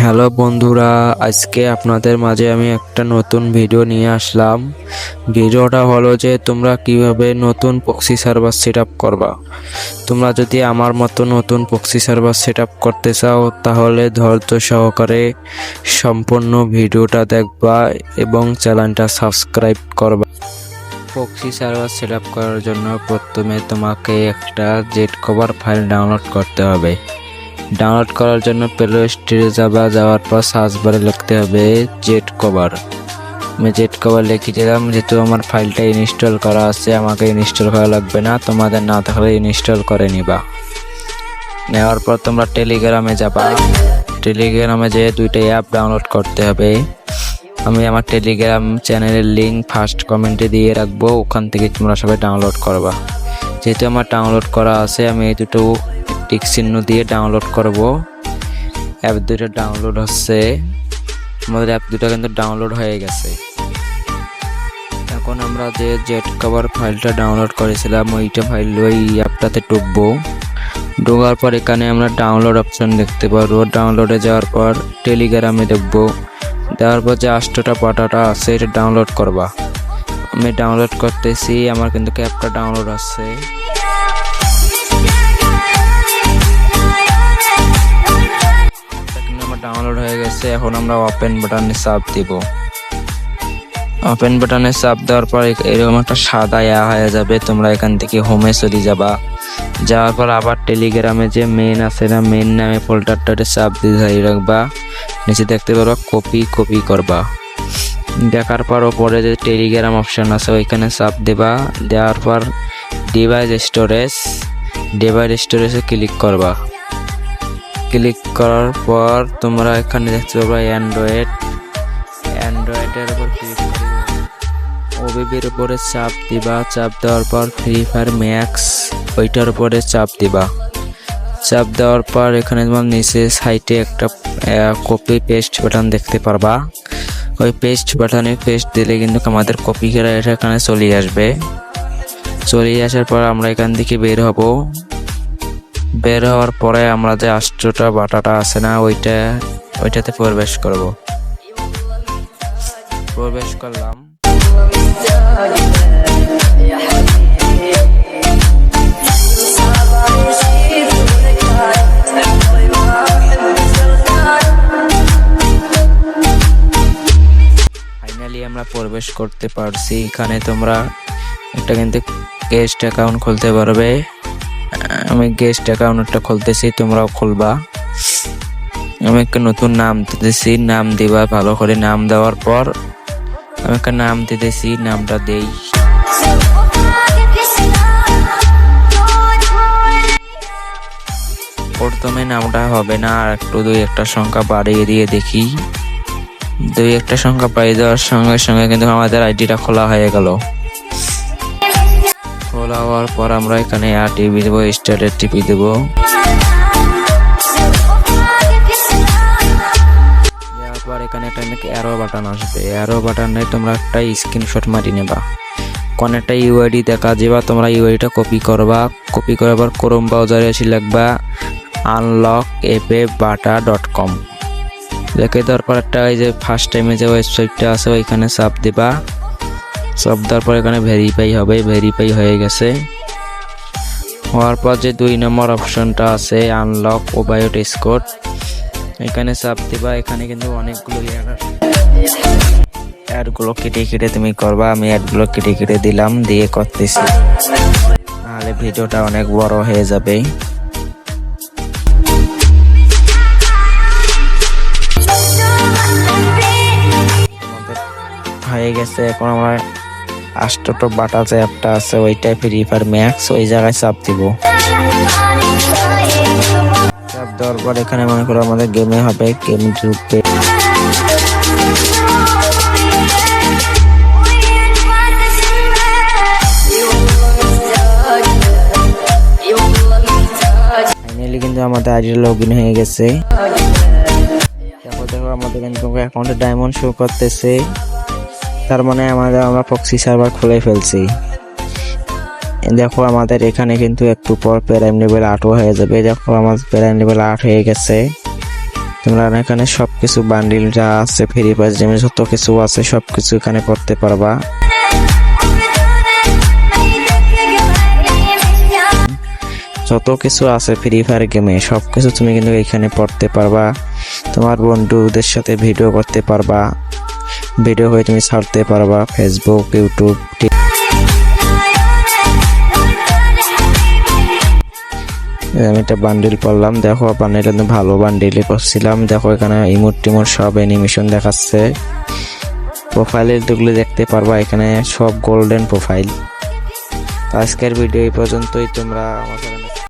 Hello বন্ধুরা, আজকে আপনাদের মাঝে আমি একটা নতুন ভিডিও নিয়ে আসলাম। ভিডিওটা হলো যে তোমরা কিভাবে নতুন প্রক্সি সার্ভার সেটআপ করবা। তোমরা যদি আমার মতো নতুন প্রক্সি সার্ভার সেটআপ করতে চাও তাহলে ধৈর্য সহকারে সম্পূর্ণ ভিডিওটা দেখবা এবং চ্যানেলটা সাবস্ক্রাইব করবা। প্রক্সি সার্ভার সেটআপ করার জন্য প্রথমে তোমাকে একটা জেট কভার ফাইল ডাউনলোড করতে হবে। ডাউনলোড করার জন্য প্লে স্টোরে যাওয়ার পর সার্চ বারে লিখতে হবে জেট কভার। আমি জেট কভার লিখে দিলাম। যেহেতু আমার ফাইলটা ইনস্টল করা আছে, আমাকে ইনস্টল করা লাগবে না, তোমাদের না থাকলে ইনস্টল করে নিবা। নেওয়ার পর তোমরা টেলিগ্রামে যাবা। টেলিগ্রামে যেয়ে দুইটা অ্যাপ ডাউনলোড করতে হবে। আমি আমার টেলিগ্রাম চ্যানেলের লিঙ্ক ফার্স্ট কমেন্টে দিয়ে রাখবো, ওখান থেকে তোমরা সবাই ডাউনলোড করবা। যেহেতু আমার ডাউনলোড করা আছে, আমি এই দুটো টিক চিহ্ন দিয়ে ডাউনলোড করব। অ্যাপ দুটো ডাউনলোড হচ্ছে, আমাদের অ্যাপ দুটো কিন্তু ডাউনলোড হয়ে গেছে। এখন আমরা যে জেট কভার ফাইলটা ডাউনলোড করেছিলাম ওই অ্যাপটাতে ঢুকবো। ঢোকার পর এখানে আমরা ডাউনলোড অপশন দেখতে পারবো। ডাউনলোডে যাওয়ার পর টেলিগ্রামে দেখবো। দেওয়ার পর যে 8টা পাতাটা আছে এটা ডাউনলোড করবা। আমি ডাউনলোড করতেছি, আমার কিন্তু অ্যাপটা ডাউনলোড আছে। ডাউনলোড হয়ে গেছে। এখন আমরা ওপেন বাটনে চাপ দিব। ওপেন বাটনে চাপ দেওয়ার পর এরকম একটা সাদা হয়ে যাবে। তোমরা এখান থেকে হোমে চলে যাবা। যাওয়ার পর আবার টেলিগ্রামে যে মেইন আছে না, মেইন নামে ফোল্ডারটাতে চাপ দিয়ে রাখবা। নিচে দেখতে পারবা কপি করবা। দেখার পর ওপরে যে টেলিগ্রাম অপশন আছে ওইখানে চাপ দেবা। দেওয়ার পর ডিভাইস স্টোরেজে ক্লিক করবা। ক্লিক করার পর তোমরা এখানে দেখতে পারবা অ্যান্ড্রয়েডের উপর ক্লিক করে ওবিবির উপরে চাপ দিবা। চাপ দেওয়ার পর ফ্রি ফায়ার ম্যাক্স ওইটার উপরে চাপ দিবা। চাপ দেওয়ার পর এখানে তোমার নিচে সাইডে একটা কপি পেস্ট বাটন দেখতে পারবা। ওই পেস্ট বাটনে পেস্ট দিলে কিন্তু আমাদের কপি করা এটা এখানে চলে আসবে। চলে আসার পর আমরা এখান থেকে বের হব। বের হওয়ার পরে আমরা যে 8টা বাটাটা আছে না ওইটাতে প্রবেশ করব। প্রবেশ করলাম। ফাইনালি আমরা প্রবেশ করতে পারছি। এখানে তোমরা একটা কিন্তু গেস্ট অ্যাকাউন্ট খুলতে পারবে। আমি গেস্ট অ্যাকাউন্টটা খুলতেছি, তোমরাও খুলবা। আমি একটা নতুন নাম দিতেছি, নাম দিবা। ভালো করে নাম দেওয়ার পর আমি একটা নাম দিতেছি, নামটা দেই। প্রথমে নামটা হবে না, আর একটু 2-1টা সংখ্যা বাড়িয়ে দিয়ে দেখি। 2-1টা সংখ্যা বাড়িয়ে দেওয়ার সঙ্গে সঙ্গে কিন্তু আমাদের আইডিটা খোলা হয়ে গেল। খোলা হওয়ার পর আমরা এখানে টিপি দেবো, স্টার্টে টিপি দেবো। দেওয়ার পর এখানে একটা অ্যারো বাটন আসবে। অ্যারো বাটনে তোমরা একটা স্ক্রিনশট মারি নেবা। কোন একটা ইউআইডি দেখা যাবা, তোমরা ইউআইডিটা কপি করবা। কপি করার পর ক্রোম ব্রাউজারে এসে লিখবা unlockapbata.com। লিখে দেওয়ার পর একটা এই যে ফার্স্ট টাইমে যে ওয়েবসাইটটা আছে ওইখানে চাপ দিবা। চাপ দেওয়ার পর এখানে ভেরিফাই হবে। ভেরিফাই হয়ে গেছে। হওয়ার পর যে 2 নম্বর অপশনটা আছে আনলক ওবায়ট স্কোর, এখানে চাপ দিবা। এখানে কিন্তু অনেকগুলো অ্যাডগুলো কেটে তুমি করবা। আমি অ্যাডগুলো কেটে দিলাম, দিয়ে করতেছি, নাহলে ভিডিওটা অনেক বড় হয়ে যাবে। হয়ে গেছে। এখন আমরা 8টা বাটা যে অ্যাপটা আছে ওইটাই ফ্রি ফায়ার ম্যাক্স, ওই জায়গায় চাপ দিব। চাপ দেওয়ার পর এখানে মনে করো আমাদের গেমে হবে। গেম ঢুকবে। ফাইনালি কিন্তু আমাদের আইডি লগ ইন হয়ে গেছে। দেখো আমাদের কিন্তু অ্যাকাউন্টে ডায়মন্ড শো করতেছে, তার মানে আমরা প্রক্সি সার্ভার খুলে ফেলছি। দেখো আমাদের এখানে কিন্তু একটু পর প্রাইম লেভেল 8 হয়ে যাবে। দেখো আমার প্রাইম লেভেল 8 হয়ে গেছে। তোমরা এখানে সবকিছু বান্ডিল যা আছে ফ্রি ফায়ার গেমে যত কিছু আছে সবকিছু এখানে করতে পারবা। যত কিছু আছে ফ্রি ফায়ার গেমে সবকিছু তুমি কিন্তু এখানে পড়তে পারবা। তোমার বন্ধুদের সাথে ভিডিও করতে পারবা, ভিডিও হয়ে তুমি ছাড়তে পারবা ফেসবুক, ইউটিউব। আমি একটা বান্ডিল পড়লাম, দেখো বান্ডিলটা কিন্তু ভালো বান্ডিলই করছিলাম। দেখো এখানে ইমোট টিমোট সব অ্যানিমেশন দেখাচ্ছে। প্রোফাইলের যেগুলো দেখতে পারবা এখানে সব গোল্ডেন প্রোফাইল। আজকের ভিডিও এই পর্যন্তই। তোমরা আমার